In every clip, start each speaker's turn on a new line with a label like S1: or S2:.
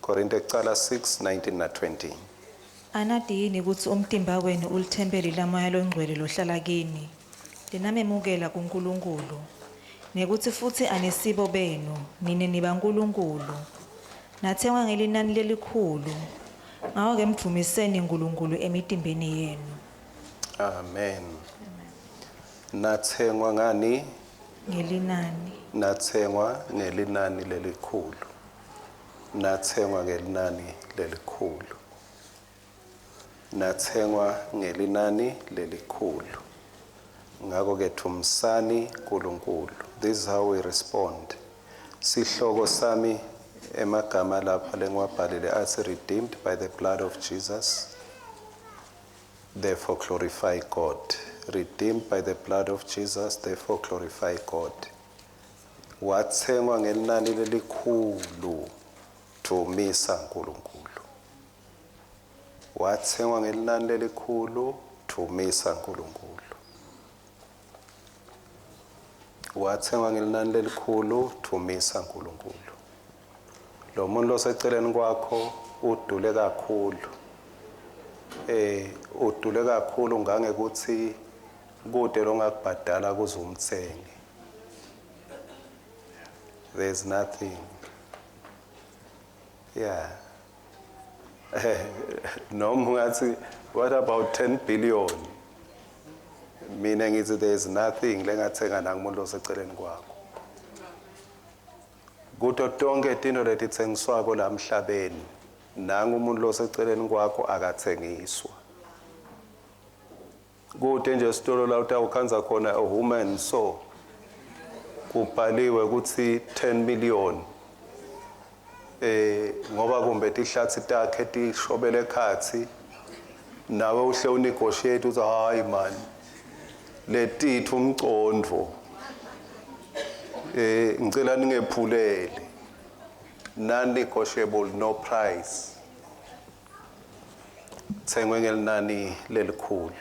S1: Korinte kuqala 6:19 na 20.
S2: Anati yini ukuthi umtimba wenu ulithempeli lamoya longcwele lohlala kini linamemukela kuNkulunkulu nekuthi futhi anesibo benu nine nibaNkulunkulu nathengwa ngelinani lelikhulu ngako-ke mvumiseni uNkulunkulu emitimbeni yenu.
S1: Amen. Nathengwa ngani?
S2: Ngelinani.
S1: Nathengwa ngelinani lelikhulu. Nathengwa ngelinani lelikhulu. Nathengwa ngelinani lelikhulu. Ngako-ke thumisani uNkulunkulu. This is how we respond. Sihloko sami emagama lapha lengiwabhalile athi redeemed by the blood of Jesus. Therefore glorify God. Redeemed by the blood of Jesus, therefore glorify God. Wathengwa ngelinani lelikhulu, thumisa uNkulunkulu. Wathengwa ngelinani lelikhulu, thumisa uNkulunkulu. Wathengwa ngelinani lelikhulu, thumisa uNkulunkulu. Lo muntu loseceleni kwakho udule kakhulu. Udule kakhulu ngangekuthi kude longakubhadala kuze umthenge. There's nothing. Yeah. Noma ungathi what about 10 billion? Mina ngithi there's nothing lengathenga nangumuntu loseceleni kwakho. Kuto tonke izinto letithengiswako la emhlabeni nangu umuntu loseceleni kwakho akathengiswa. Kude nje isitolo la utawukhanza khona a woman so kubhaliwe ukuthi 10 million ngoba kumbe tihlathi takhe tishobele khathi nawe uhle unegotiate uthi hayi man letithu umcondo ngicela ningephulele non-negotiable, no price. Thengwe ngelinani lelikhulu.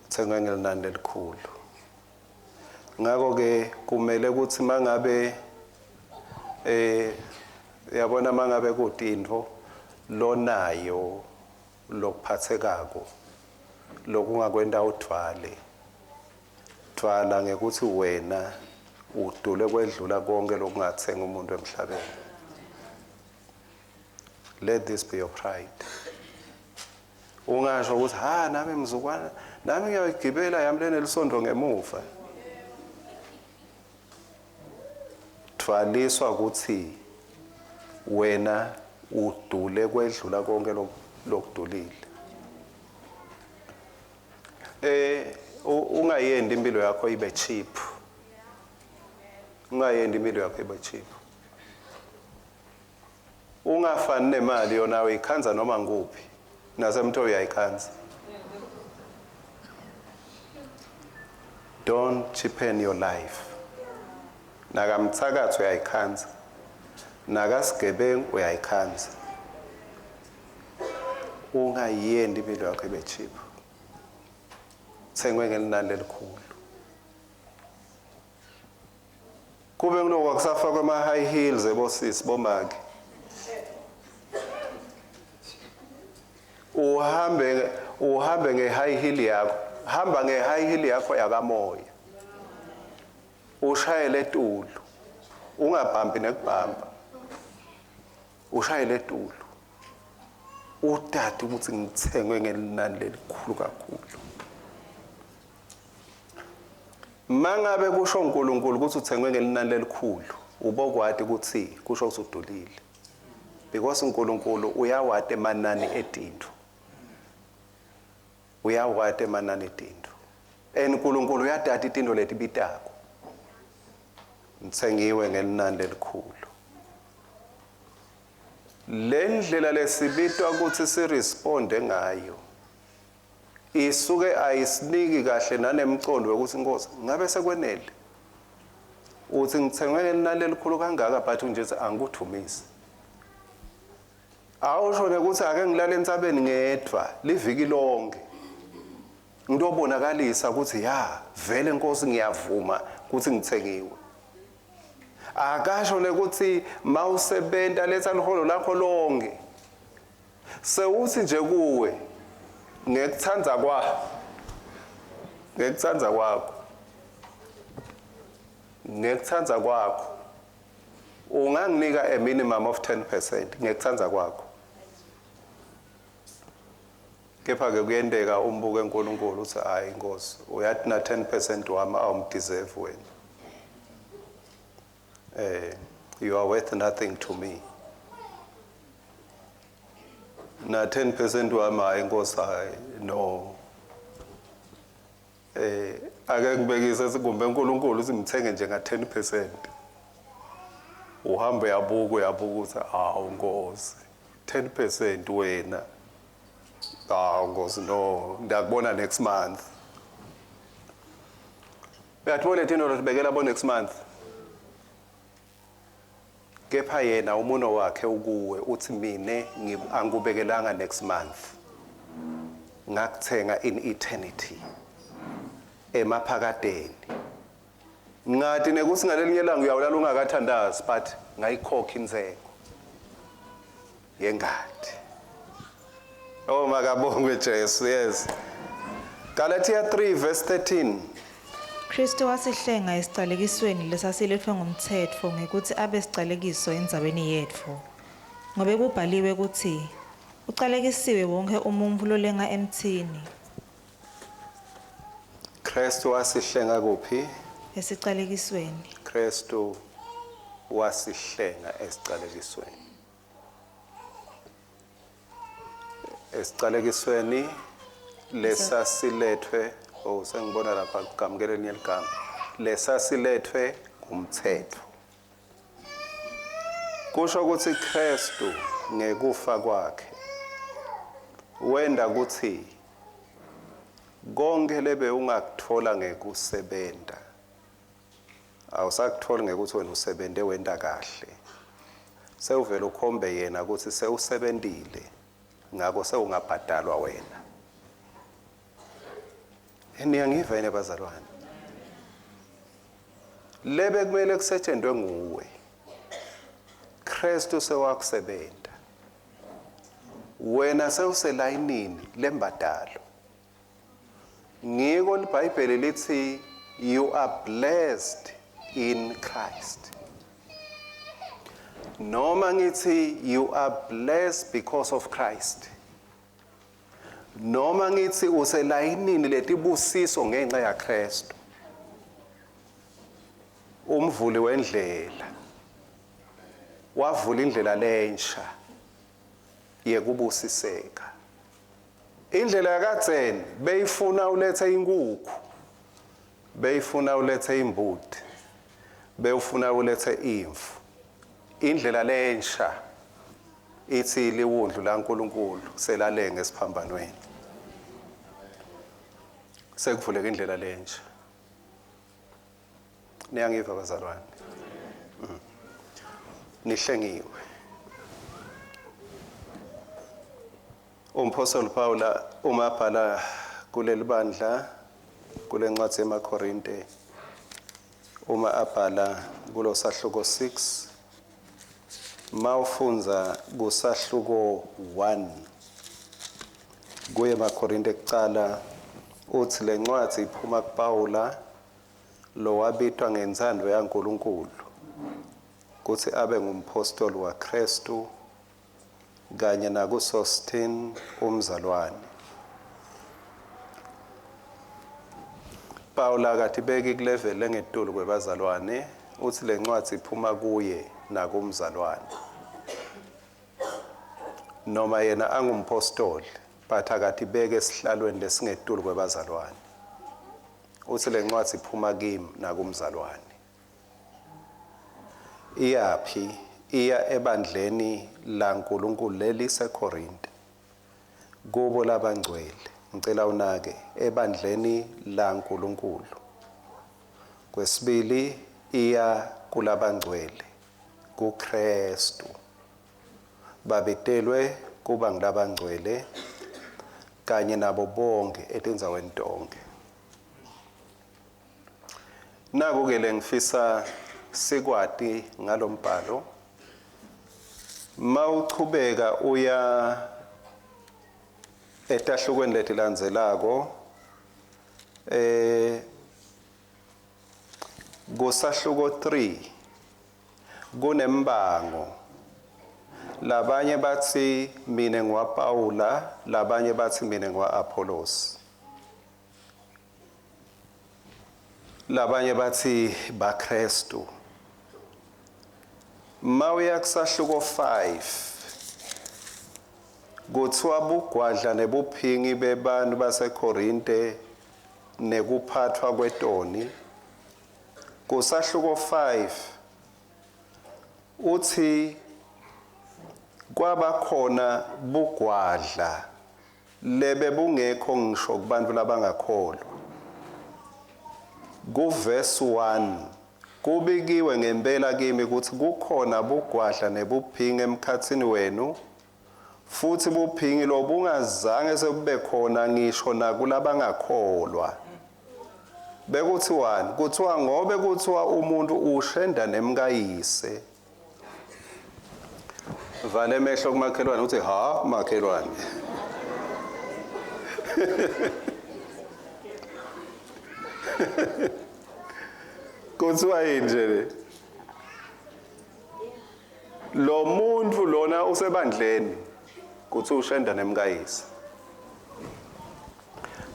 S1: Thengwe ngelinani lelikhulu. Ngako-ke kumele ukuthi mangabe yabona mangabe kudinto lonayo lokuphathekako lokungakwenda uthwale. Thwala ngekuthi wena udule kwedlula konke lokungathenga umuntu emhlabeni. Let this be your pride. Ungasho ukuthi nami mzukwana nami ngiyagibela yamlene lisondo ngemuva. Thwaliswa ukuthi wena udule kwedlula konke lokudulile. Ungayendi impilo yakho ibe cheap. Ungayendi impilo yakho ibe cheap. Ungafani nemali yona uyikhanza noma nguphi. Nasemtho uyayikhanza. Don't cheapen your life. Nakamthakatho uyayikhanza. Nakasigebengu uyayikhanza. Ungayendi impilo yakho ibe cheap. Thengwe ngelinani lelikhulu. Kube ngiloko akusafa kwama high heels ebosisi bomake. Uhambe nge-high heel yakho. Hamba nge-high heel yakho yakamoya. Ushayele eTulu. Ungabhambi nekubhamba. Ushayele eTulu. Uthathe ukuthi ngithengwe ngelinani lelikhulu kakhulu. Mangabe kusho uNkulunkulu ukuthi uthengwe ngelinani lelikhulu, ubokwadi ukuthi kusho ukuthi udulile. Because uNkulunkulu uyawade emanani edinto. Uyawade emanani edinto. uNkulunkulu uyadada izinto letibitako. Ngithengiwe ngelinani lelikhulu. Lendlela lesibitwa ukuthi siresponde ngayo. Isuke ayisiniki kahle nanemcondo ukuthi inkosi ngabe sekwenele. Uthi ngithengwe ngelinani lelikhulu kangaka but nje angikuthumisi. Awusho ukuthi ake ngilale entsabeni ngedwa liviki lonke. Ngizobonakalisa ukuthi vele inkosi ngiyavuma ukuthi ngithengiwe. akasho ukuthi mawusebenta letha liholo lakho lonke sewuthi nje kuwe ngekuthanda kwakho unganginika a minimum of 10% ngekuthanda kwakho kepha ke kuyendeka umbuke uNkulunkulu uthi hayi Nkosi uyathi na 10% wami awumdeserve wena you are worth nothing to me na 10% wami hayi Nkosi hayi no ake ngibekise sikumbe uNkulunkulu simthenge nje nga 10% uhambe uyabuka ukuthi hawu Nkosi 10% wena Nkosi no ngiyakubona next month uyathole thina lotibekela bo next month kepha yena umuno wakhe ukuwe uthi mine angikubekelanga next month ngakuthenga in eternity emaphakadeni ngathi nekuthi ngalelinye ilanga uyawulala ungakathandazi but ngayikhokha inzeko yengadi oh makabongwe Jesu yes Galatia 3 verse 13
S2: Kristu wasihlenga esicalekisweni lesasilethwa ngumthetho ngekuthi abe sicalekiso endzaweni yethu ngobe kubhaliwe ukuthi ucalekisiwe wonke umuntu lolenga emthini
S1: Kristu wasihlenga kuphi
S2: esicalekisweni
S1: Kristu wasihlenga esicalekisweni esicalekisweni lesasilethwe sengibona lapha kugamukele elinye igama lesasilethwe ngumthetho kusho ukuthi Kristu ngekufa kwakhe wenda ukuthi konke lebe ungakuthola ngekusebenza awusakuthola ngekuthi wena usebende wenda kahle sewuvela ukhombe yena ukuthi sewusebendile ngako sewungabhadalwa wena niyangiva yini bazalwane lebe kumele kusetshenzwe nguwe Kristu sewakusebenta wena sewuselayinini lembadalo ngiko iBhayibheli lithi you are blessed in Christ noma ngithi you are blessed because of Christ noma ngithi uselayinini letibusiso ngenxa ya Kristu umvuli wendlela wavula indlela lensha yekubusiseka indlela yakadzeni beyifuna ulethe inkukhu beyifuna ulethe imbuti beyifuna ulethe imvu indlela lensha ithi liwundlu laNkulunkulu selalenge esiphambanweni sekuvuleka indlela lensha niyangiva bazalwane nihlengiwe uMpostoli Paula uma bhala kuleli bandla kulencwadi yamaKorinte uma abhala kulo sahluko 6 mawufunza kusahluko 1 kuye eMakorinte kucala uthi lencwadi iphuma kuPaula lo wabithwa ngenzando yaNkulunkulu kuthi abe ngumpostoli waKristu kanye nakuSostene umzalwane Paula kathi beki kulevel engetulu kwebazalwane uthi lencwadi iphuma kuye nakumzalwane noma yena angumpostoli but akathi beke esihlalweni lesingetulu kwebazalwane uthi lencwadi iphuma kimi nakumzalwane iyaphi iya ebandleni laNkulunkulu leliseKorinte kubo labangcwele ngicela unake ebandleni laNkulunkulu kwesibili iya kulabangcwele kuKristu babetelwe kuba ngilabangcwele kanye nabo bonke etindzaweni tonke naku ke lengifisa sikwati ngalombhalo. Mawuchubeka uya etahlukweni letilandzelako kusahluko 3 kunembango. Labanye bathi mina ngwaPaula, labanye bathi mina ngwa-Apollos, labanye bathi baKristu. Mawuya kusahluko 5 kuthiwa bugwadla nebuphingi bebantu baseKorinte nekuphathwa kwetoni. Kusahluko 5 uthi kwaba khona bugwadla lebe bungekho ngisho kubantu labangakholwa. Kuverse 1 kubikiwe ngempela kimi ukuthi kukhona bugwadla nebuphingi emkhathini wenu, futhi buphingi lobungazange sekube khona ngisho nakulabangakholwa. Bekuthiwani? Kuthiwa ngobe kuthiwa umuntu ushenda nemkayise. Vale emehlo kumakhelwane uthi ha makhelwane. Kuthiwa yini nje? Lo muntu lona usebandleni kuthi ushenda nemkayise.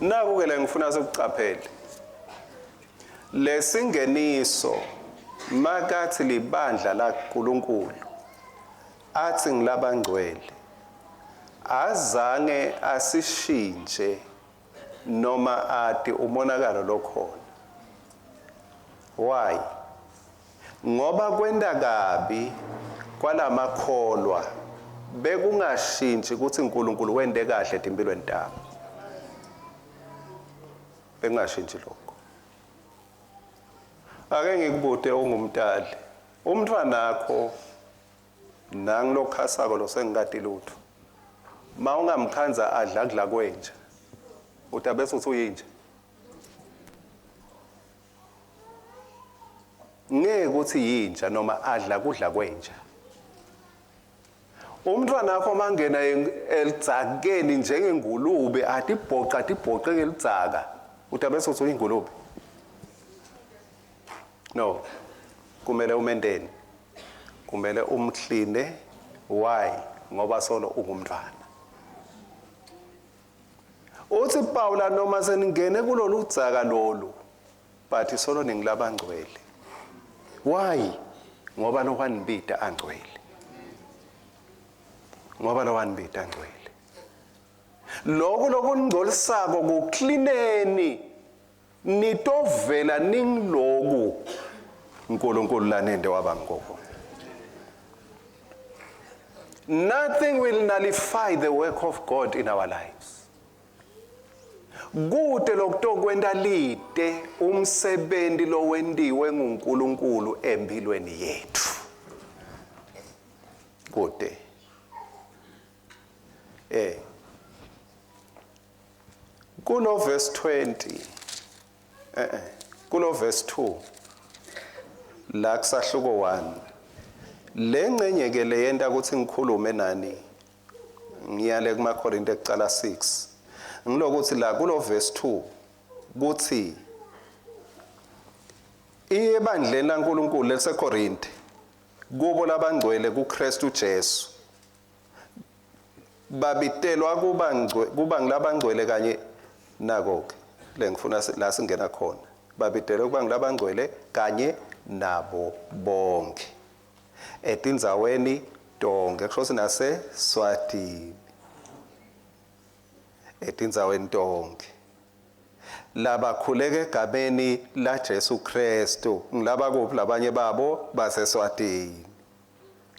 S1: Naku ke la ngifuna sikucaphele. Lesingeniso makathi libandla laNkulunkulu athi ngilabangcwele azange asishintshe noma ati umonakalo lokhona. Why? Ngoba kwenda kabi kwalamakholwa bekungashintshi ukuthi uNkulunkulu wende kahle empilweni tabo. Bekungashintshi lokho. Ake ngikubude ungumntali. Umntwana wakho nangilokhasako lo sengikade lutho. Mawungamkhanza adla kudla kwenja. Utabese uthi uyinja. Ngeke uthi yinja noma adla kudla kwenja. Umntwana wakho mangena elidzakeni njengengulube atibhoqeke elidzaka. Utabese uthi uyingulube. No. Kumele umendeni. Kumele umkline. Why? Ngoba solo ungumntwana. Uthi Paula noma seningene kulolu dzaka lolu bathi solo ningilabangcwele. Why? Ngoba lo wanibita angcwele. Ngoba lo wanibita angcwele. Lokho lokungcolisako kuklineni nitovela ningloku uNkulunkulu lanende wabangoko. Nothing will nullify the work of God in our lives. Kude lokutokwenda lide umsebenzi lo wendiwe nguNkulunkulu empilweni yethu. Kude. Kulo verse 20. Kulo verse 2. La kusahluko 1. Lengcenye ke leyenta ukuthi ngikhulume nani. Ngiyale kumaKorinte ekucala 6. Ngilokuthi la kulo verse 2 kuthi ibandleni laNkulunkulu leseKorinte kubo labangcwele kuKristu Jesu babitelwa kuba ngilabangcwele kanye nako le ngifuna la singena khona babitelwa kuba ngilabangcwele kanye nabo bonke etindzaweni tonke kusho sinase Swatini etindzaweni tonke labakhuleke egameni la Jesu Kristu ngilaba kuphi labanye babo baseSwatini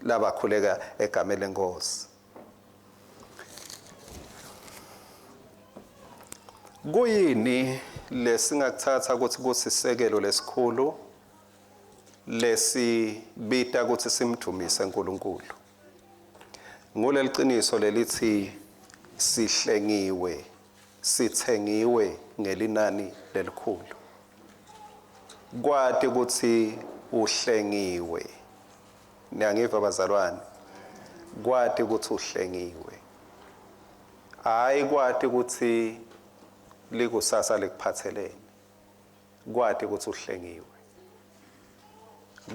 S1: labakhuleka egameni leNkosi. Kuyini lesingakuthatha ukuthi kusisekelo lesikhulu lesibita ukuthi simdumise uNkulunkulu? Ngoleli qiniso lelithi sihlengiwe, sithengiwe ngelinani lelikhulu. Kwathi ukuthi uhlengiwe. Niyangiva bazalwane? Kwati ukuthi uhlengiwe. Hayi kwati ukuthi likusasa likuphathelene. Kwati ukuthi uhlengiwe.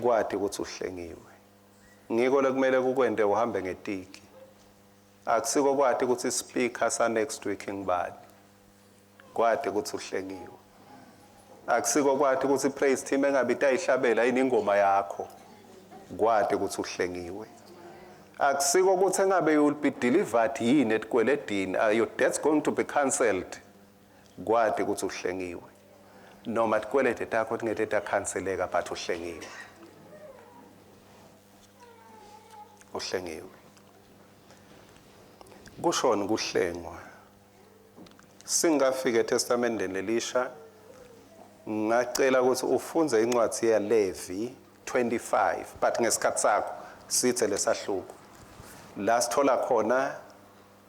S1: Kwati ukuthi uhlengiwe. Ngiko lekumele kukwende uhambe ngetiki. Akusiko kwati ukuthi speaker sa next week ngibani. Kwati ukuthi uhlengiwe. Akusiko kwati ukuthi praise team engabita ayihlabela yini ingoma yakho. Kwati ukuthi uhlengiwe. Akusiko ukuthi engabe you will be delivered yini etikweledini, your debt's going to be cancelled. Kwati ukuthi uhlengiwe. Noma tikwelede takho tingeke takhanseleka but uhlengiwe. Uhlengiwe. Kushona kuhlengwa. Singafika eTestamenteni Elisha ngacela ukuthi ufunze incwadi yaLevi 25 but ngesikhathi sakho sithe lesahluko. La sithola khona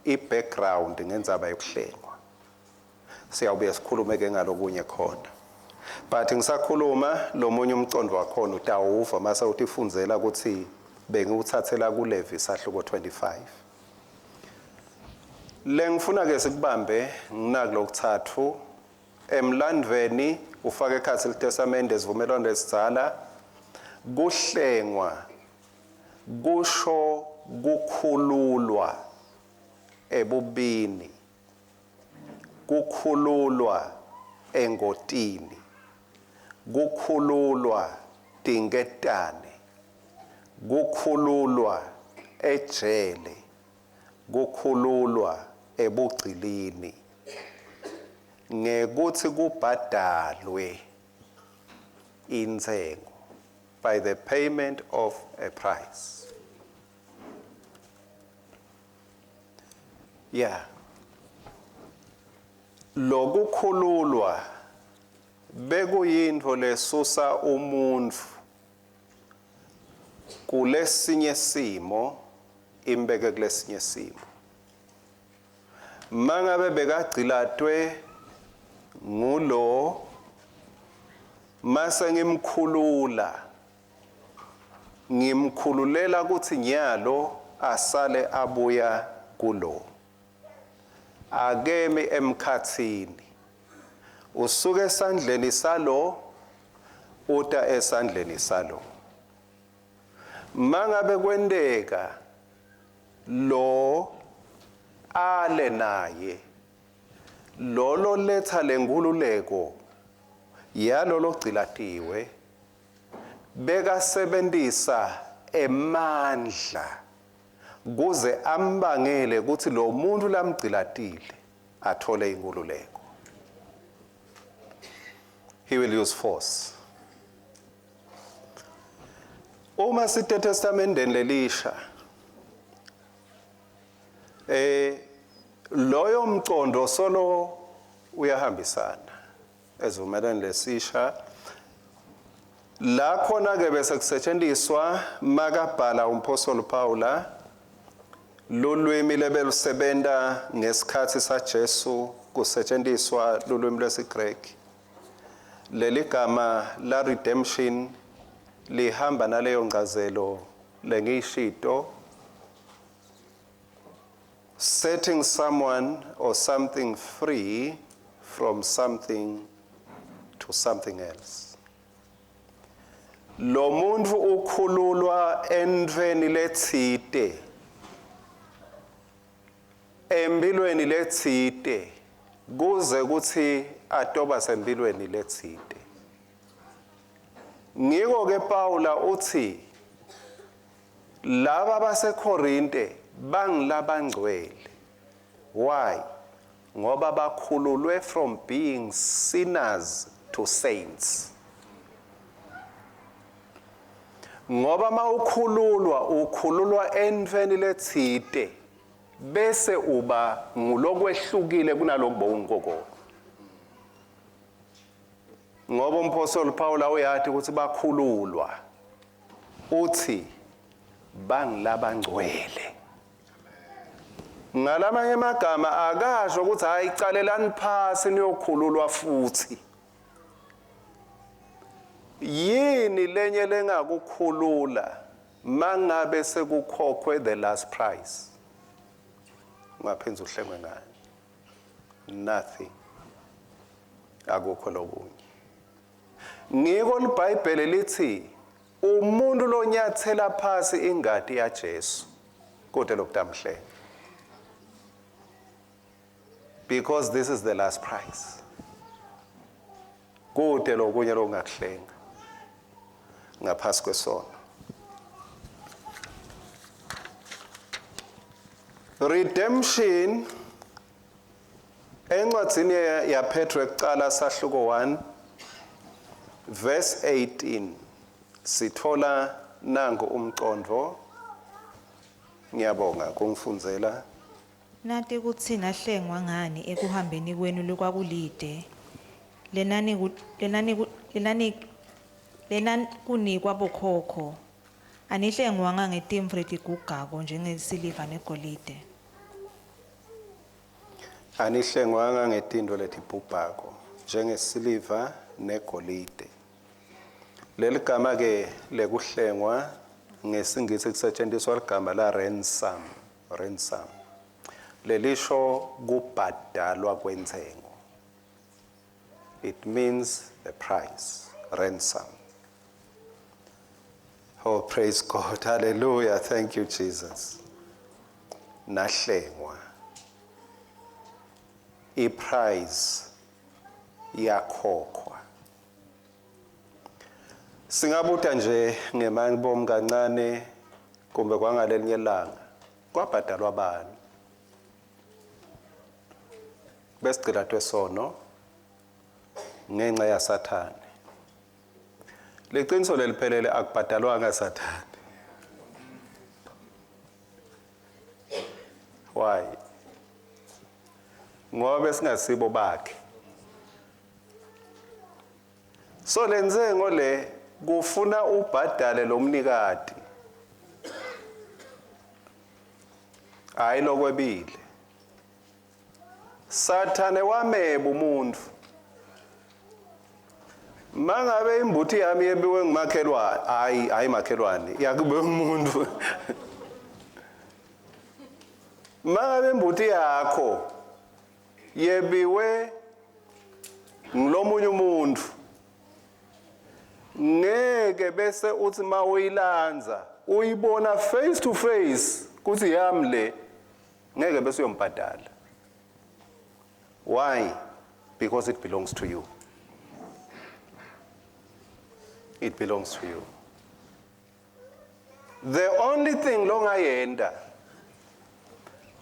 S1: i-background ngendzaba yokuhlengwa. Siyawubuye sikhulume ke ngalokunye khona. But ngisakhuluma lo munye umcondo wakhona utawuva mase utifundzela ukuthi bengiwuthathela kuLevi isahluko 25. Lengifuna ke sikubambe nginaki lokuthathu emlandweni ufake ekhathi leTestamente esivumelwano lesizala kuhlengwa kusho kukhululwa ebubini kukhululwa engotini kukhululwa tingetane kukhululwa ejele kukhululwa ebugcilini ngekuthi kubhadalwe inzengo by the payment of a price. Yeah. Lokukhululwa bekuyinto lesusa umuntu kulesinye simo imbeke kulesinye simo. Mangabe bekagcilatwe ngulo mase ngimkhululela ukuthi nyalo asale abuya kulo. Akemi emkhathini. Usuke esandleni salo uta esandleni salo. Mangabe kwendeka lo ale naye lolo letha lengululeko yalolo gcilatiwe beka sebenzisa emandla kuze ambangele ukuthi lo muntu lamgcilatile athole ingululeko. He will use force. Uma sithe eTestamenteni lelisha loyo mcondo solo uyahambisana ezivumelwano lesisha la khona ke bese kusetshenziswa makabhala umpostoli Paula lolwimi lebelusebenta ngesikhathi saJesu kusetshenziswa lolwimi lwesiGreki. Leli gama la redemption lihamba naleyo ngcazelo lengishito, setting someone or something free from something to something else. Lo muntu ukhululwa entweni letsite, empilweni letsite, kuze kuthi atoba sempilweni letsite. Ngiko ke Paula uthi laba baseKorinte bangilabangcwele. Why? Ngoba bakhululwe from being sinners to saints. Ngoba ukhululwa entweni letsite bese uba ngulokwehlukile kunalokho bowungokho. Ngoba umpostoli Paula uyathi ukuthi bakhululwa uthi bangilabangcwele. Ngalamanye amagama akasho ukuthi hayi calelani phasi niyokhululwa futhi. yini lenye lengakukhulula mangabe sekukhokhwe the last price? Ungaphenza uhlengwe ngani? Nothing. Akukho lokunye. Ngiko liBhayibheli lithi umuntu lonyathela phasi ingadi yaJesu kodwa lokutamhle. Because this is the last price. Kodwa lokunye longakuhlenga ngaphasi kwesono. Redemption encwadzini yaPetru ekuqala sahluko 1 verse 18 sithola nango umqondo. Ngiyabonga kungifundzela.
S2: Nathi ukuthi nahlengwa ngani ekuhambeni kwenu lokwakulide lenani kunikwa bokhokho anihlengwanga ngetimvu letigugako njengesiliva negolide.
S1: Anihlengwanga ngetinto letibhubhako njengesiliva negolide. Leli gama ke lekuhlengwa ngesingisi kusetshenziswa igama la ransom. Lelisho kubhadalwa kwentengo. It means the price, ransom. Oh, praise God. Hallelujah. Thank you, Jesus. Nahlengwa. I-price yakhokhwa. Singabuta nje ngemani bomu kancane kumbe kwangalenye ilanga. Kwabhadalwa abantu. Besigcila twesono ngenxa yaSathane. Leqiniso leliphelele akubhadalwanga Sathane. Why? Ngoba singasibo bakhe. So lenze ngole kufuna ubhadale lomnikati. Hayi lokwebile. Sathane wameba umuntu. Mangabe imbuthi yami yebiwe ngumakhelwane, hayi makhelwane, yakube umuntu. Mangabe imbuthi yakho yebiwe ngulomunye umuntu, ngeke bese uthi mawuyilanza uyibona face to face kuthi yami le, ngeke bese uyombhadala. Why? Because it belongs to you. It belongs to you. The only thing longayenda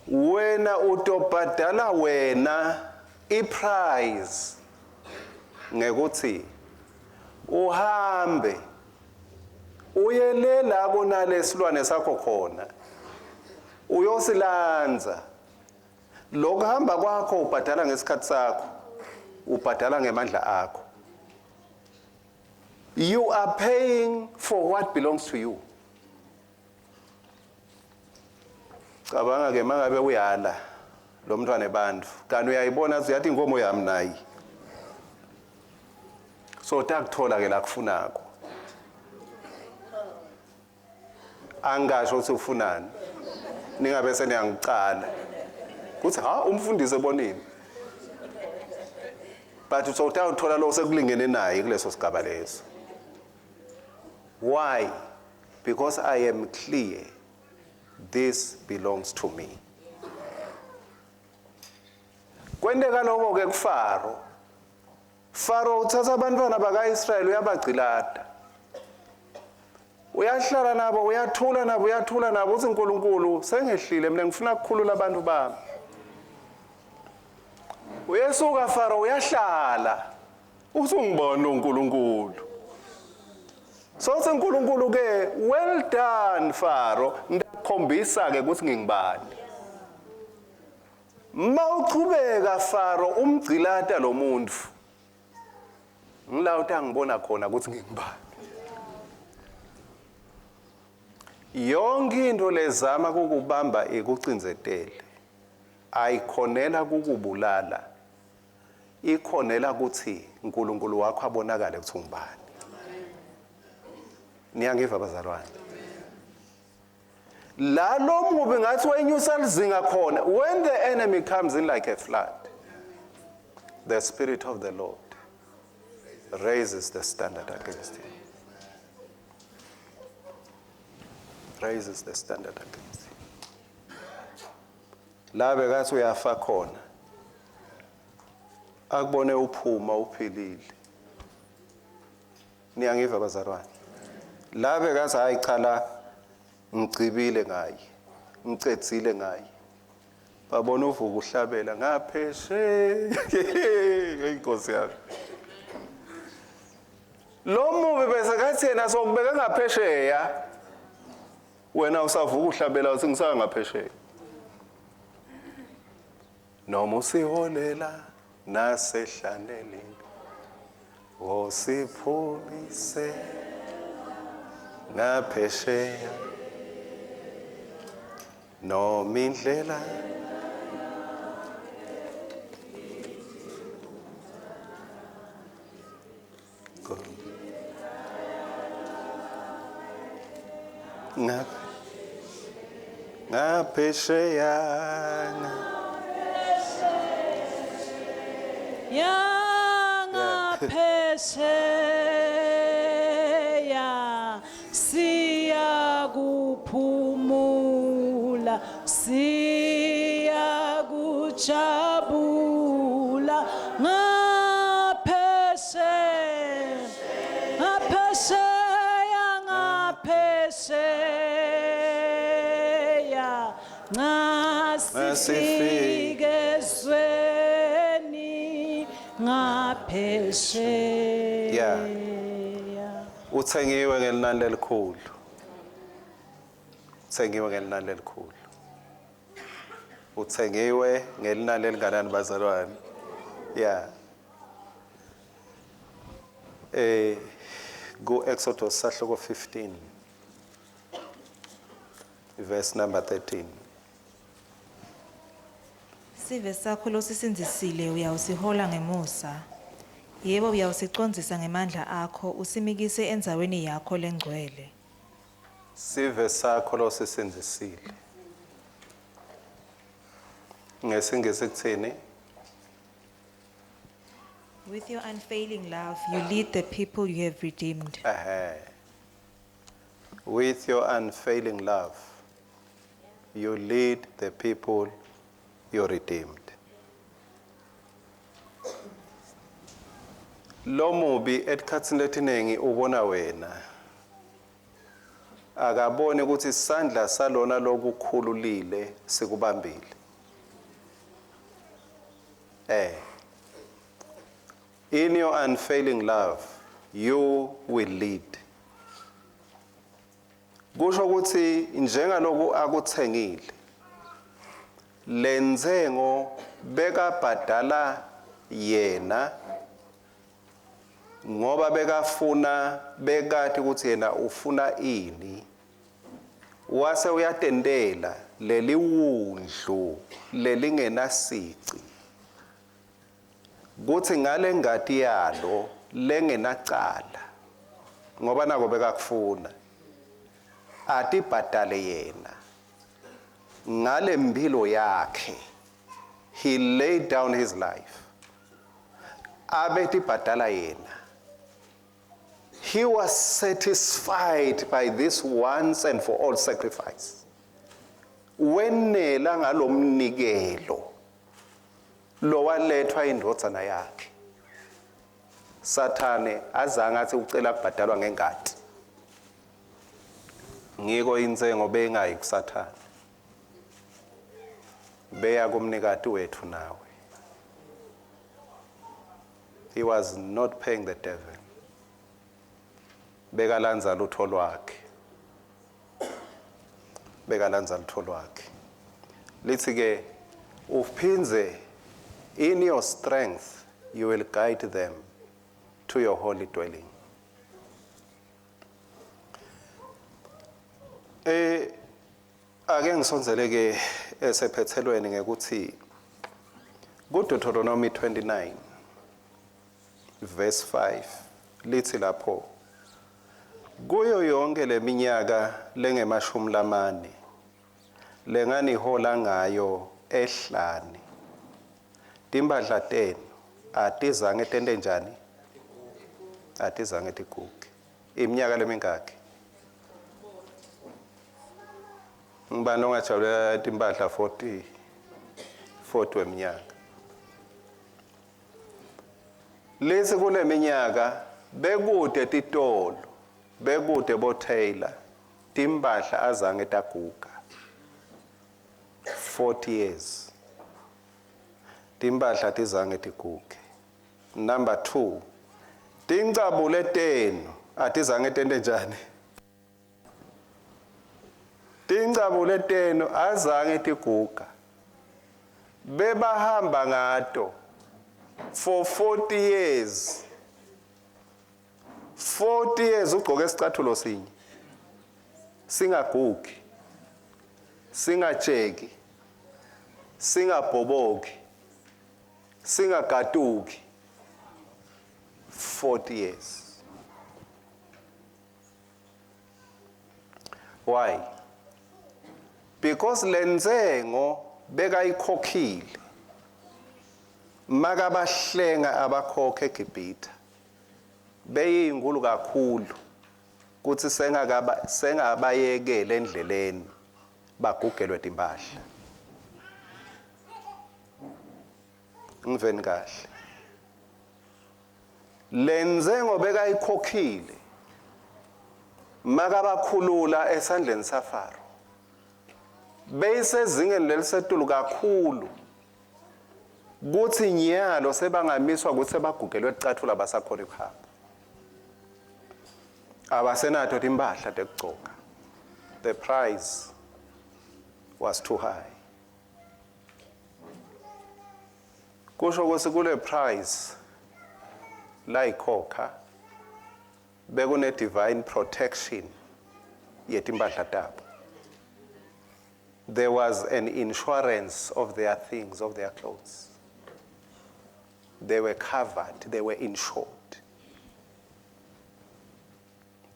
S1: wena utobhadala wena i-price ngekuthi uhambe uyelela kunalesilwane sakho khona uyosilanza. Lokuhamba kwakho ubhadala ngesikhathi sakho, ubhadala ngemandla akho. You are paying for what belongs to you. Cabanga ke mangabe uyala lo mntwana ebandfu kanti uyayibona uyathi inkomo yami nayi. So takuthola ke la kufunako. Angasho ukuthi ufunani. Ningabe seniyangicala. Kuthi umfundisi ebonini. But uthola lo sekulingene naye kuleso sigaba leso. Why? Because I am clear. This belongs to me. Kwendeka lokho ke kuFaro. Faro uthatha abantwana bakaIsrael uyabagcilada. Uyahlala nabo, uyathula nabo uthi uNkulunkulu sengehlile mina ngifuna ukukhulula abantu bami. Uyesuka Faro uyahlala. Usungibona uNkulunkulu. Sothi uNkulunkulu ke well done Faro, ngikhombisa ke ukuthi ngingibani. Mawuqhubeka Faro umgcilata lo muntu. Ngila uthi angibona khona ukuthi ngingibani. Yonke into lezama kukubamba ikucinzetele. Ayikhonela kukubulala. Ikhonela ukuthi uNkulunkulu wakho abonakale ukuthi ungibani. Niyangiva bazalwane? La lo mubi ngathi wenyusa lizinga khona, when the enemy comes in like a flood, the Spirit of the Lord raises the standard against him. Raises the standard against him. La bekathi uyafa khona, akubone uphuma uphilile. Niyangiva bazalwane? La bekathi hayi cha la ngicibile ngaye, ngicedzile ngaye. Babona uvuka uhlabela ngapheshe. Inkosi yami. Lo mubi bese kathi yena sokubeka ngaphesheya. Wena usavuka uhlabela uthi ngisaka ngaphesheya. Noma usiholela nasehlaneleni. Wosiphumise ngaphesheya. Noma indlela ngaphesheya
S3: yangaphesheya siyakuphumula siyakujabula ngaphesheya ngasifike esweni ngaphesheya.
S1: Uthengiwe ngelinani elikhulu. Uthengiwe ngelinani elikhulu. Uthengiwe ngelinani elinganani bazalwane? Go Exodus sahloko 15 verse number 13.
S2: Sive sakho losisinzisile uyawusihola ngemusa. Yebo uyawusicondzisa ngemandla akho usimikise enzaweni yakho lengcwele.
S1: Sive sakho losisinzisile. Ngesingisi kuthini?
S2: With your unfailing love, you lead the people you have redeemed.
S1: With your unfailing love, you lead the people you redeemed. Lo mubi esikhathini letiningi ubona wena. Akabone ukuthi isandla salona lokukhululile sikubambile. In your unfailing love, you will lead. Kusho ukuthi njengaloku akuthengile, lenzengo bekabhadala yena ngoba bekafuna bekathi ukuthi yena ufuna ini. Wase uyatendela leli wundlu lelingenasici. Kuthi ngale ngati yalo lengenacala ngoba nako bekakufuna atibhadale yena ngale mpilo yakhe. He laid down his life abetibhadala yena. He was satisfied by this once and for all sacrifice. Wenela ngalomnikelo lo walethwa indodana yakhe. Sathane azange athi ucela kubhadalwa ngengadi. Ngiko inzengo bengayi kusathane. Beya kumnikati wethu nawe. He was not paying the devil. Bekalanza lutho lwakhe. Bekalanza lutho lwakhe. Lithi ke uphinze, in your strength you will guide them to your holy dwelling. Ake ngisonzele ke esephethelweni ngekuthi kuDeuteronomy 29 verse 5 lithi lapho kuyo yonke leminyaka lengemashumi lamane lenganihola ngayo ehlane timbadla tenu atizange tente njani atizange tiguge iminyaka lemingaki ngibani ongajabulela timbadla 40 weminyaka lesi kule minyaka bekude titolo bekude boTaylor timbadla azange taguga 40 years timbadla tizange tiguge. Number 2, tincabule tenu atizange tente njani tincabule tenu azange tiguga bebahamba ngato for 40 years 40 years ugqoke isicathulo sinye singagugi singajeki singabhoboki singagaduki 40 years. Why? Because lenzengo bekayikhokhile makabahlenga abakhokhe eGibhithe beyinkulu kakhulu kuthi sengabayekele endleleni bagugelwe timbahla. Ngiveni kahle lenzengo bekayikhokhile makabakhulula esandleni saFaro beyisezingeni lelisetulu kakhulu kuthi nyalo sebangamiswa ukuthi sebagugelwe ecathulo abasakhona ukuhamba abasenato timbahla tekugcoka. The price was too high. Kusho ukuthi kule price layikhokha bekune divine protection yetimbahla tabo. There was an insurance of their things, of their clothes. They were covered, they were insured.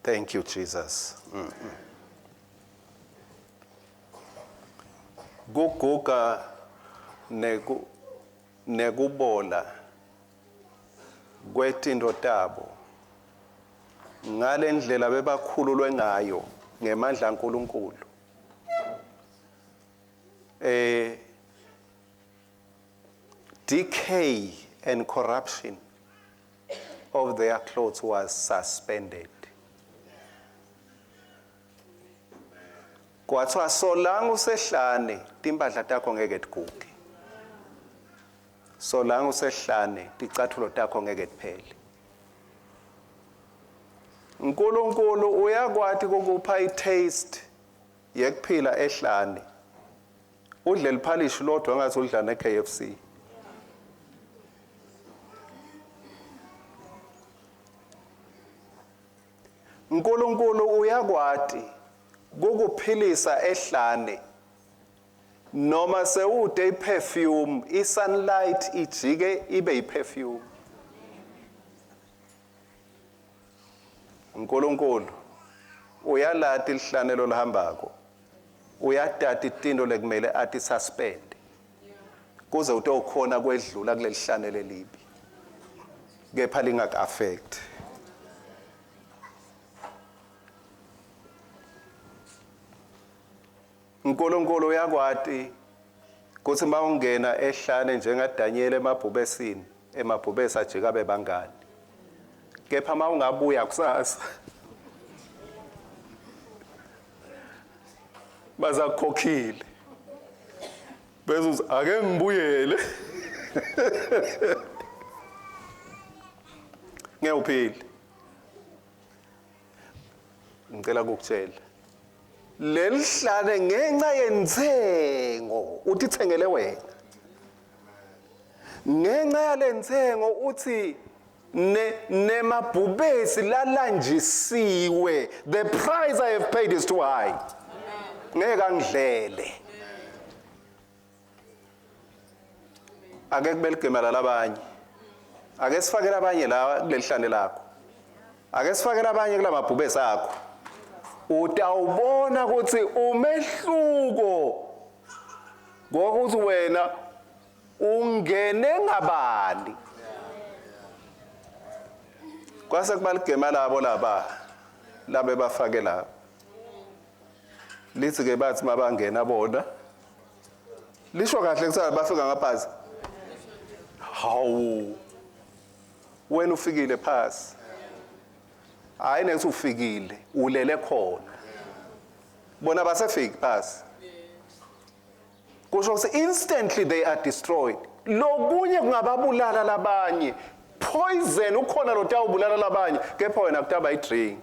S1: Thank you, Jesus. Guguga nekubola kwetinto tabo ngale ndlela bebakhululwe ngayo ngemandla kaNkulunkulu. Decay and corruption of their clothes was suspended. Kwathiwa solange usehlane timbadla takho ngeke tiguge. Solange usehlane ticathulo takho ngeke kuphele. uNkulunkulu uyakwathi ukupha itaste yekuphila ehlane. Udle liphalishi lodwa ngathi udla neKFC. uNkulunkulu uyakwathi ukuphilisa ehlane noma sewude iperfume isunlight ijike ibe iperfume. uNkulunkulu uyalati lihlanelo lihambako uyadata itinto lekumele athi suspend kuze utokhona kwedlula kuleli hlanelo elibi kepha lingak affect. uNkulunkulu uyakwati kuthi mawungena ehlane njengaDaniel emabhubesini emabhubesi ajika bebangani kepha mawungabuya kusasa bazakhokhile bezuza ake ngibuyele ngeuphile. Ngicela ukukutshela lelihlane ngenxa yenzengo utithengele wena ngenxa yalenzengo uthi nemabhubesi lalanjisiwe. The price I have paid is too high. Ngeke angidlele ake kubele igema labanye ake sifakele abanye la kulelihlane lakho ake sifakele abanye kula mabhubesi akho utawubona ukuthi umehluko ngokuthi wena ungene ngabani kwase kuba ligema labo labe bafake la lithi ke bathi mabangena bona lisho kahle kusala bafika ngaphansi hawu wena ufikile phasi hayi nethi ufikile ulele khona bona basefiki phasi kusho ukuthi instantly they are destroyed lokunye kungababulala labanye poison ukhona lo tawubulala labanye kepha wena kutaba idrink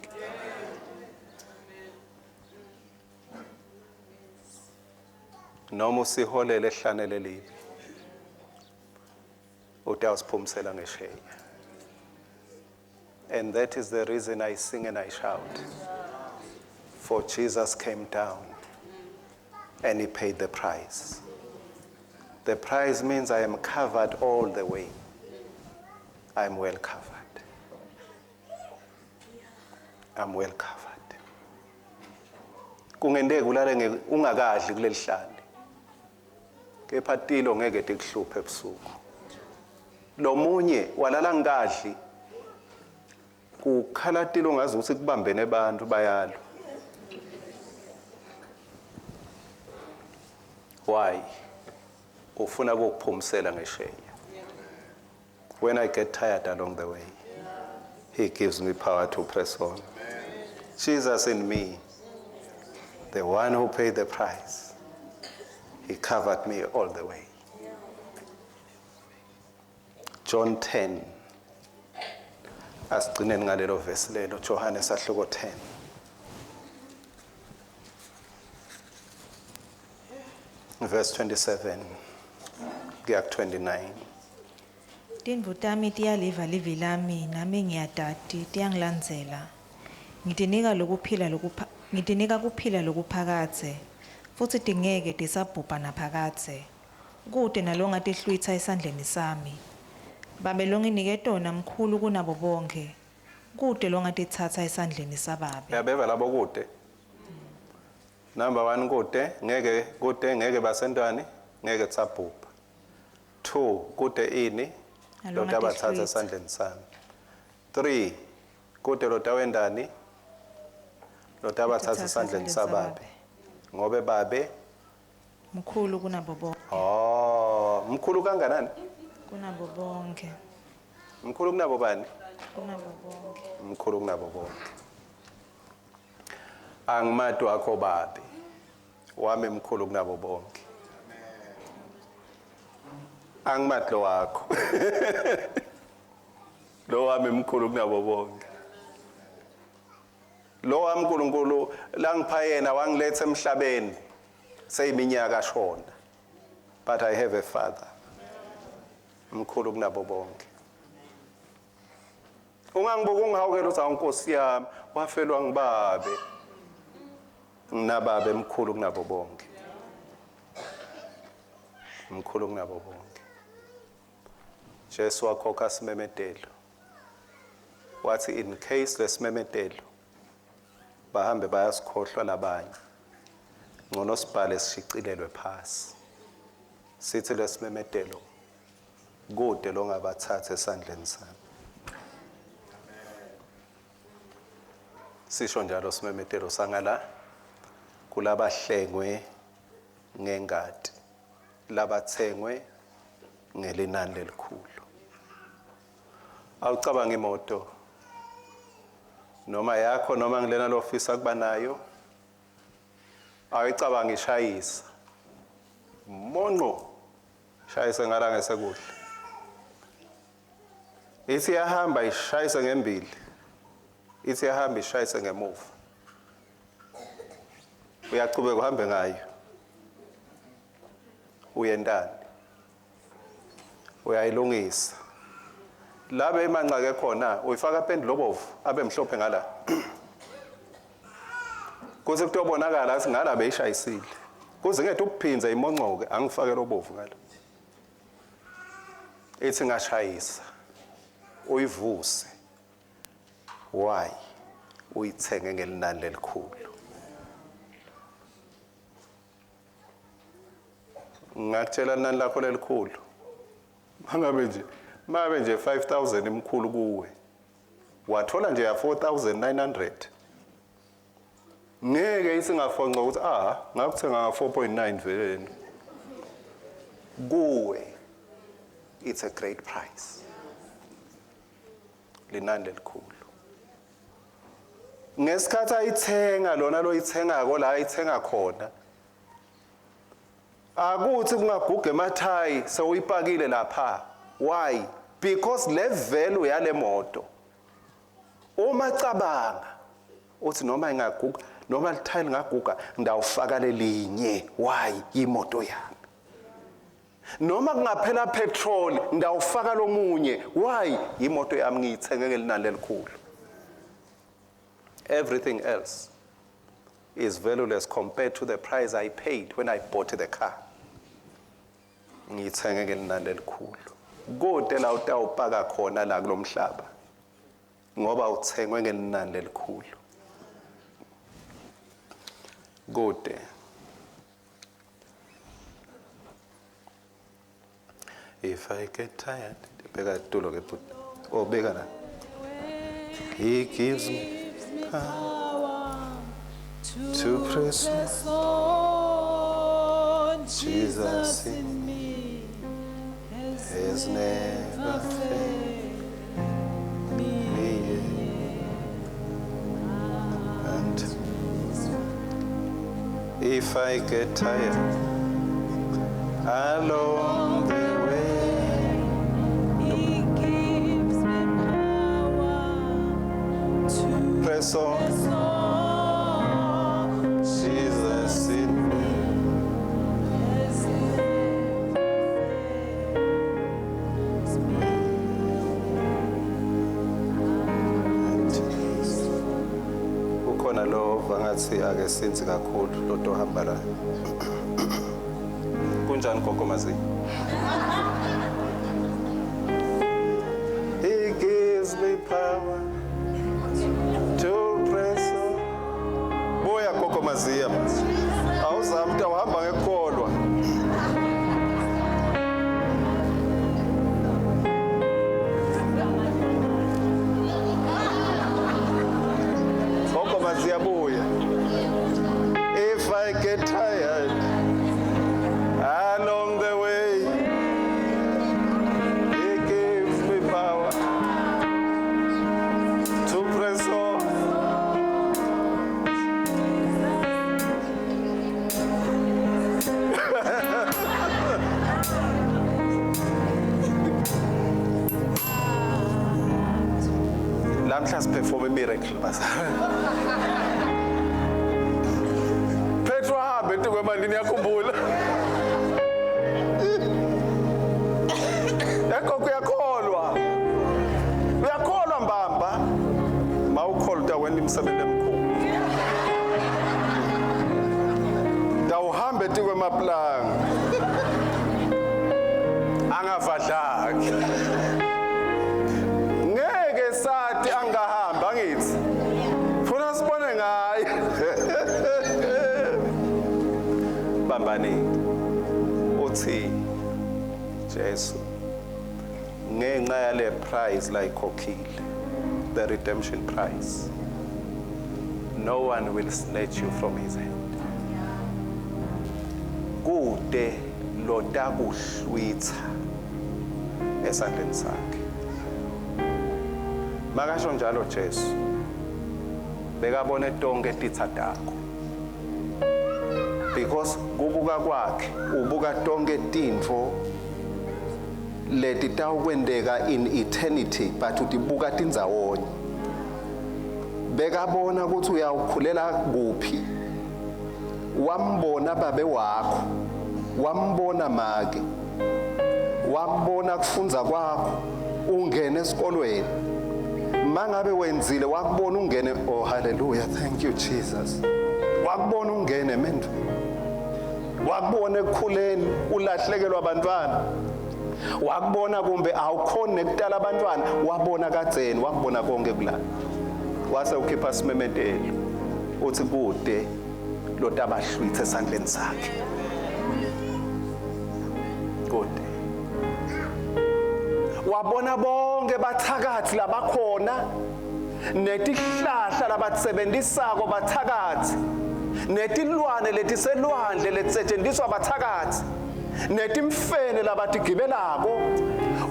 S1: noma usiholele ehlanele libi utawusiphumisela ngesheya. And that is the reason I sing and I shout. For Jesus came down and he paid the price. The price means I am covered all the way. I am well covered. I'm well covered. Kungendeki ulale ungakadli kuleli hlale. Kepha tilo ngeke tikuhluphe ebusuku. Lo munye walala ngikadli kukhala tilo ngazi ukuthi kubambene abantu bayalo. Why? Ufuna ukuphumisela ngesheya. When I get tired along the way, he gives me power to press on. Jesus in me, the one who paid the price, he covered me all the way. John 10. Asigcineni ngalelo verse lelo Johannes ahluko 10. Verse 27 kuya 29.
S2: Tindvu tami tiyaliva livi lami nami ngiyadati tiyangilandzela. Ngitinika kuphila lokuphakathe futhi tingeke tisabhubha naphakathe. Kude nalongatehlwitha esandleni sami. Babe longinike tona mkhulu kunabo bonke. Kude longatithatha esandleni sababe.
S1: Yabeva labo kude. Number 1 kude ngeke basentwani ngeke tsabhubha. 2 kude ini lo tabathatha esandleni sami. 3 kude lo tawendani lo tabathatha esandleni sababe. Ngobe babe
S2: mkhulu kunabo bonke.
S1: Oh, mkhulu kanganani?
S2: Kunabo bonke.
S1: Mkhulu kunabo bani?
S2: Kunabo bonke.
S1: Mkhulu kunabo bonke. Angimati wakho babe. Wami mkhulu kunabo bonke. Angimati lo wakho. Lo wami mkhulu kunabo bonke. Lo wami uNkulunkulu la ngipha yena wangiletha emhlabeni seyiminyaka shona. But I have a father. Mkhulu kunabo bonke. Ungangibuka ungihawukela uthi awunkosi yami wafelwa ngibabe. Nginababe mkhulu kunabo bonke. Mkhulu kunabo bonke. Jesu wakhokha simemetelo. Wathi in case lesimemetelo bahambe bayasikhohlwa labanye. Ngono sibhale sishicilelwe phasi. Sithi lesimemetelo kude longabathatha esandleni sami. Sisho njalo simemetelo sangala kulabahlengwe ngengadi labathengwe ngelinani lelikhulu. Awucabanga imoto noma yakho noma ngilena lo ofisa kuba nayo awuyicabanga ishayisa monqo shayise ngala ngesekuhle ithi yahamba ishayise ngembili ithi yahamba ishayise ngemuva uyaqhubeka uhambe ngayo uyendani uyayilungisa labe emanqake khona uyifaka pendulo bovu abe mhlophe ngala kuze kutobonakala ukuthi ngala beyishayisile kuze ngethe ukuphinza imonqoke angifake lobovu ngala ethi ngashayisa uyivuse why uyithenge ngelinani lelikhulu. Ngakutshela inani lakho lelikhulu. Mangabe nje 5,000 imkhulu kuwe. Wathola nje ya 4,900. Ngeke isingafonca ukuthi ngakuthenga nga 4.9 vele. Kuwe it's a great price. Linani lelikhulu. Ngesikhathi ayithenga lona lo ithengako la ayithenga khona. Akuthi kungaguga emathayi sewuyipakile lapha. Why? Because le value yale moto uma cabanga uthi noma ingaguga noma lithayi lingaguga ndawufaka lelinye. Why? Imoto yami. Noma kungaphela petrol ndawufaka lomunye. Why? Imoto yami ngiyithenge ngelinani lelikhulu. Everything else is valueless compared to the price I paid when I bought the car. Ngiyithenge ngelinani lelikhulu. Kude la utawupaka khona la kulomhlaba. Ngoba uthengwe ngelinani lelikhulu. Kude. If I get tired, beka tulo ke put. Oh, beka na. He gives me power to press on. Jesus in me has never failed me. And if I get tired along the way,
S3: He gives me power to
S1: press on.
S3: press on.
S1: Jesus in me.
S3: Has never failed me.
S1: Ukhona lo vangathi ake sinzi kakhulu lo tohamba la. Kunjani gogo mazi? He gives me power to press on. Boya gogo mazi yamazi. Awuzami ukuthi uhamba ngekholwa. Gogo mazi yabuya. If I get tired along the way, He gives me power to press on. Lamhla siperform a miracle basa. Petro hambe ethi kwemandini yakhumbula. Yakho kuyakholwa. Uyakholwa mbamba. Mawukholwa utawenza imisebenzi emikhulu. Dawuhambe ethi kwemaplanga. Angavadlaki. Ngeke sathi angahamba ngithi. Funa sibone ngaye. Bambani uthi Jesu ngenxa yale price la ikhokhile, the redemption price, no one will snatch you from his hand. Kude loda kuhlwitha esandleni sakhe. Makasho njalo Jesu bekabone tonke titha takho. Because kubuka kwakhe ubuka tonke tintfo leti tawukwendeka in eternity but utibuka tindzawonye. Bekabona ukuthi uyawukhulela kuphi. Wambona babe wakho, wambona make, wakubona kufunza kwakho, ungene esikolweni. Mangabe wenzile wakubona ungene, oh hallelujah, thank you Jesus. Wakubona ungene mendvu. Wakubona ekukhuleni ulahlekelwa abantwana. Wakubona kumbe awukhona nekutala abantwana, wabona kadzeni, wakubona konke kulana. wase ukhipha isimemetelo uthi kude lo tabahlwithe esandleni sakhe. Kude wabona bonke bathakathi labakhona netihlahla labatsebenzisako bathakathi netilwane letiselwandle letisetshenziswa bathakathi netimfene labatigibelako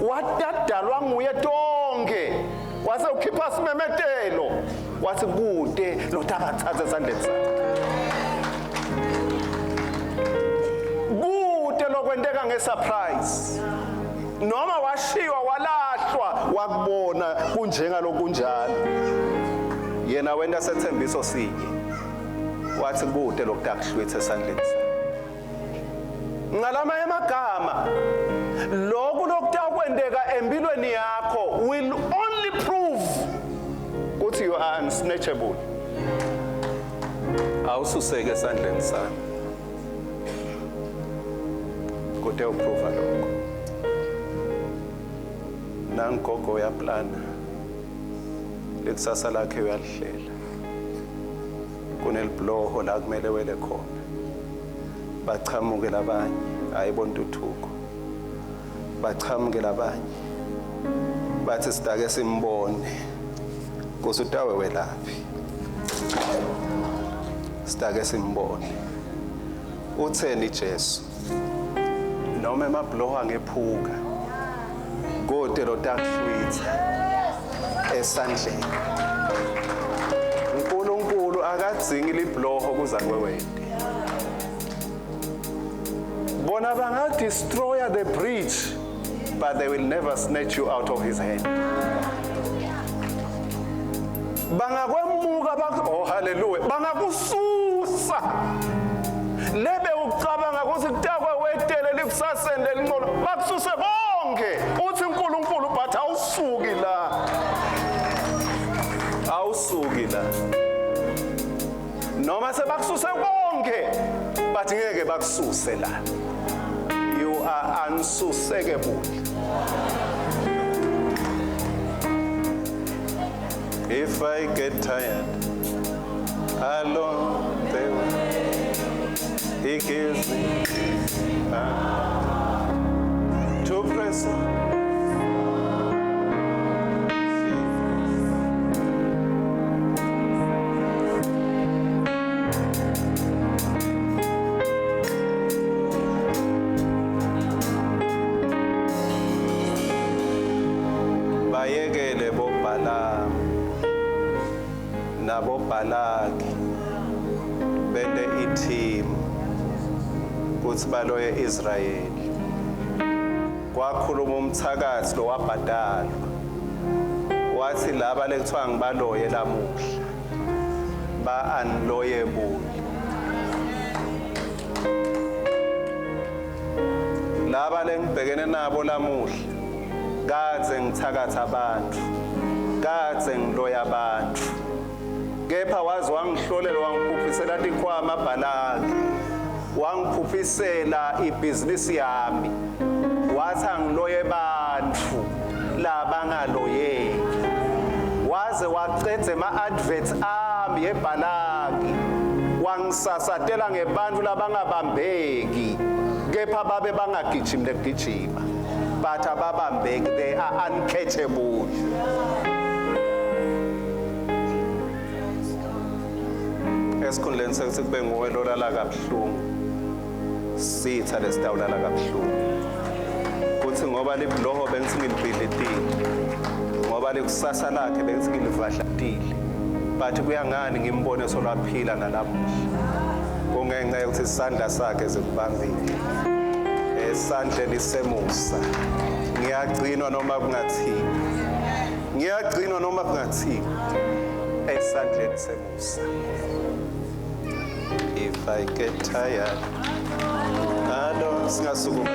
S1: watadalwa nguye tonke wase ukhipha isimemetelo wathi kude lo tabathatha esandleni sakhe. Kude lokwenteka ngesurprise noma washiwa walahlwa wakubona kunjengalokunjalo yena wenda sethembiso sinye wathi kude lokudakuhlwitha esandleni sakhe. Ngalama emagama lokhu lokutakwendeka empilweni yakho will only prove ukuthi you are unsnatchable. Awususeke esandleni sami kude uprove lokho. Nangogo uyaplana lekusasa lakhe uyalihlela kunelibloho la kumele wele khona bachamuke labanye ayibona intuthuko bachamuke labanye bathi sidake simbone kusutawe welaphi sidake simbone utheni Jesu noma emabloho angephuka kude lo takuhlwitha esandleni. uNkulunkulu akadzingi libloho kuza kwewende. Bona banga destroy the bridge but they will never snatch you out of his hand. Bangakwemuka oh hallelujah bangakususa lebe ucabanga ukuthi kutakwa wetele likusasende linqolo bakususe bonke uthi uNkulunkulu but awusuki la noma sebakususe bonke but ngeke bakususe la. You are unsusable. If I get tired along the way, He gives me to press on. Bayekele boBalaam naboBalaki bende iteam kuthi baloye Israyeli. Kwakhuluma umthakathi lo wabhadalwa wathi laba lekuthiwa ngibaloye lamuhla ba unloyable. Laba lengibhekene nabo lamuhla kadze ngithakatha abantu kadze ngiloya abantu kepha wazi wangihlolela wangiphuphisela tikhwama Balaki wangiphuphisela ibhizinisi yami wathi angiloye abantu labangaloyeki waze waqedza ama-adverts ami eBalaki wangisasatela ngebantu labangabambeki kepha babe bangagijimi lekugijima but ababambeki they are uncatchable. Esikhundleni sekuthi kube nguwe lolala kabuhlungu sitha lesitawulala kabuhlungu kuthi ngoba libloho bengithi ngilibhilitile ngoba likusasa lakhe bengithi ngilivahlatile but kuyangani ngimbone solwaphila nalamuhla kungenxa yokuthi isandla sakhe sikubambile esandleni semusa. Ngiyagcinwa noma kungathini esandleni semusa. If I get tired, I don't sing a song.